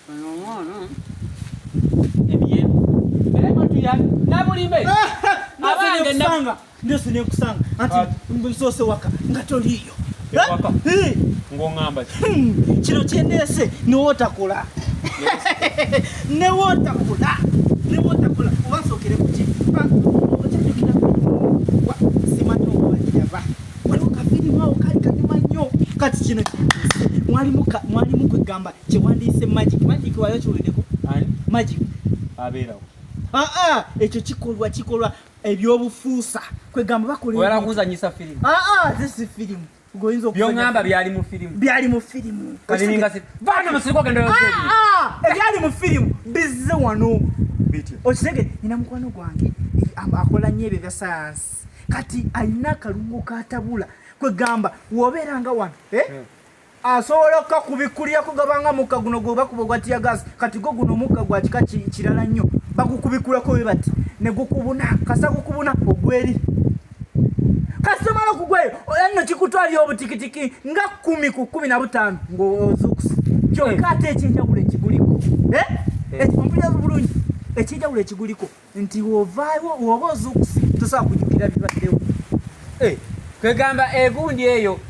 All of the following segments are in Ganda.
no. Ebiye. Mtu ya nabulimbe. Abange kusanga. Ndio sine kusanga. Anti mbisose waka ngatoliyo. Waka. Ngongamba. Kino kyendese niwotakola. Niwotakola. Ubasokere kuki. Kati kino mwalimu kwegamba kyewandiyise magic wayo kiwedeko magic abeerawo ekyo kikolwa ebyobufuusa kwegamba bakola kuzanyisa firimu zisi firimu goyinza byongamba byali mu firimu bana musiriko genda ebyali mu firimu bizze wano okitege nina mukwano gwange akola nnyo ebyo bya sayansi kati alina akalungo katabula kwegamba wobeeranga wano asobola okukakubikulira kugabanga mukka guno gwebakuba gwatiya gasi kati go guno mukka gwa kika kirala nnyo bagukubikulako we bati ne gukubuna kasa gukubuna ogweri kasomala kugweyo yanno kikutwalira obutikitiki nga 10 ku 15 ng'ozukusa kyokka ate ekyenjawulo ekiguliko ompulira bulungi ekyenjawulo ekiguliko nti wovaayo woba ozukusa tosobola kujjukira bibaddewo kwegamba egundi eyo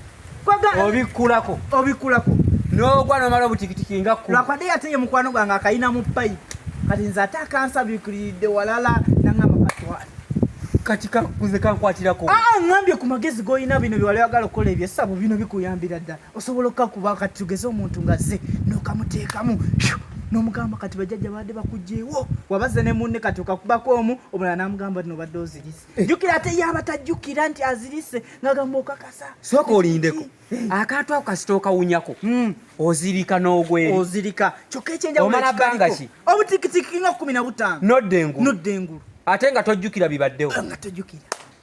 obikulako n'ogwa nomala obutikitiki nga lwakwadde ate ye mukwano gwange akayina mu payipu kati nze ate akansabikiridde walala nangamba katwale kati kakuze kankwatirako ngambye ku magezi g'olina bino bye wali oyagala okukola ebyessabo bino bikuyambira ddala osobola okukakuba kati tugeze omuntu ngazze n'okamuteekamu n'omugamba kati bajjajja badde bakugjeewo wabaze ne munne kati okakubako omu omulala n'amugamba nno badde ozirise jjukira ate yaba tajjukira nti azirise ng'agamba okakasa sooka olindeko akantu ako kasita okawunyako ozirika n'ogweri ozirika kyokka ekyenjawulo omala bbanga ki obutikitiki nga 15 nodde engulu ate nga tojjukira bibaddewo nga tojjukira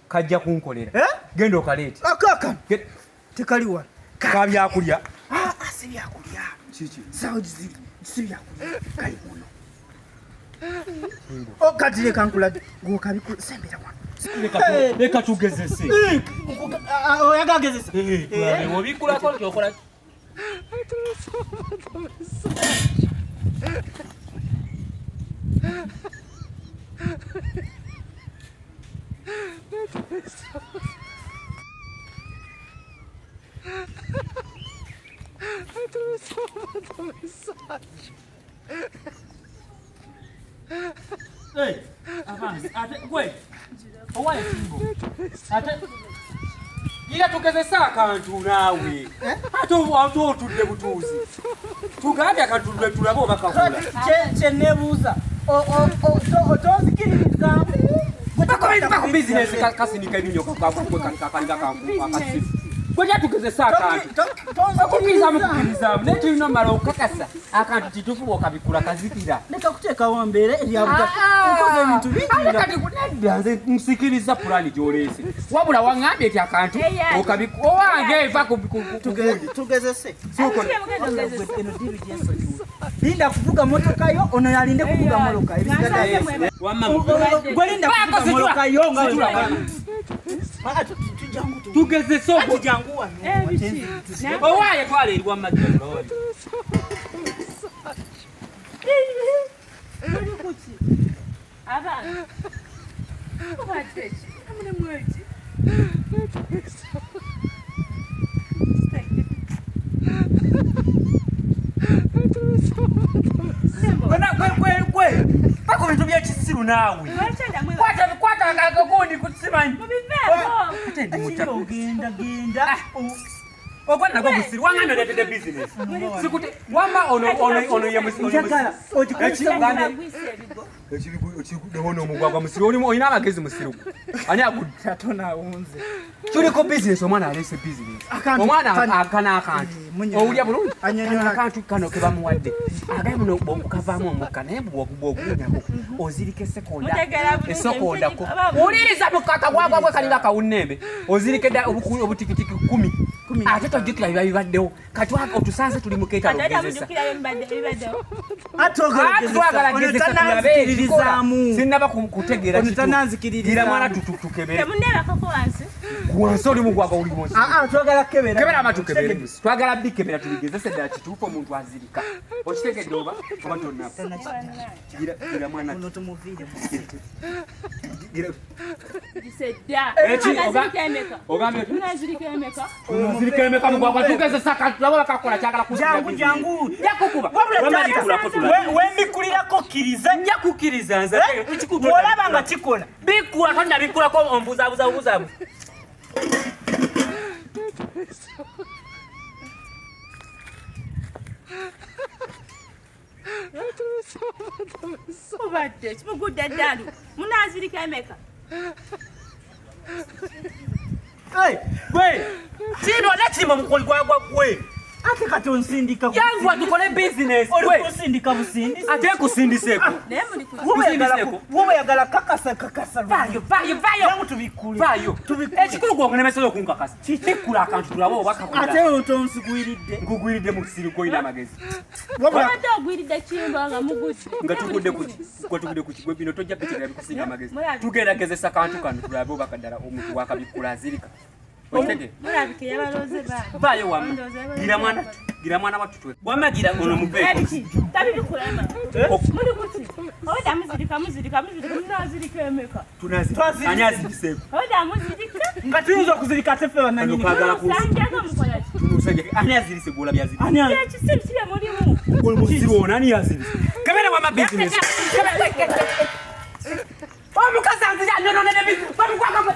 kajja kunkolera genda okaleeti akaka tekali wala kabyakulya si byakulya kiki sawo si byakulya kali muno kati leka nkulage sembera wano leka tugezese oyaga agezesa obikulako nti okola ira tugezesa akantu naawe ate otudde butuuzi tugambye akantu lwe tulabe oba kakula kyenebuuza otozikiririzaamu ku bizinesi kasinika ebinyo kakalinga akasifu gwetya tugezesa akantu okukkirizamu kukkirizamu naye tulina omala okukakasa akantu kitufu okabikula kazikira leka kuteekawo mbeera eryabutankoze ebintu binginedda nze nsikiriza pulani gyoleese wabula waŋŋambye eti akantu owange eva tugezese linda kuvuga motokayo ono yalinde kuvuga moloka gwelinda kuvuga molokayo nga tugezese owaye twala eri wamajja pako bintu byekisiru naawe kwata akagundi kusimanyi ogenda ogwana go musiru wangana ndetede business sikute wama ono ya musiru ekibigwo omugwagwa musiru olina abagezi musiru ani agutona unze tuliko business omwana alese business omwana akana akantu owulya bulungi akantu kano kebamuwadde agaye muno kavaamu omukka naye bw'ogunyako ozirika esokondako owuliriza mukaka gwagwagwe kalinga akawunnembe ozirika edda obutikitiki 10 ate tojjukira biba bibaddewo kati otusanze tuli mu keetalo ogezesa twagala gezesa tulabe sinnaba kutegeera mwana tukebere Gwansoli mu gwaga uli monsi. Twagala kebera. Kebera amatu kebera. Twagala bikebera tubigezese ddala kituufu omuntu azirika. Okitegedde oba tonna. Gira mwana. Ono tumuviire. Gisedda. Ogambye. Munazirika emeka. Munazirika emeka mu gwaga tugezesa kantu labo bakakola kyagala kusiga. Jangu. Yakukuba. Wembikulirako kkiriza. Nja kukkiriza nze. Olaba nga kikola. Bikula tonna bikulako ombuzabuzabuzabu. Obadde kimugudde ddalu. Munazirika emeka. Gwe kino nakima mukoli gwagwa gwe. Ate kati onsindika yangu atukole business gwe. Oli kusindika busindisi. Ate kusindiseko. Naye muli kusindiseko. Wowe yagala kakasa. Vayo. Yangu tubikule. Vayo. Ekikulu gwongene mesozo okunkakasa. Kikula akantu tulaba oba kakula. Ate otonsiguiridde. Nkugwiridde mu kisiri koyina amagezi. Wabadde ogwiridde kimba nga mugudde. Nga tugudde ku kigwe bino tojja kukigira bikusinga amagezi. Tugenda gezesa kantu kano tulabe oba kaddala omuntu wakabikula azirika. Mulabike yabaloze bana. Vayo wamma. Gira mwana watutwe. Wamma gira ono mupeeko. Tabiri kulema. Muli kuti. Oda muzirika munazirika emeka. Ani azirikiseko. Oda muzirika. Nga tuyinza okuzirika tefe bannanyini. Sanjaga mukola ki? Tunusajja ani azirise gola byazirika. Ekisiru kiri mulimu. Musiru ono ani azirise. Kamera wamma business. Omukazi anzija nono ne bibi. Bamukwaka.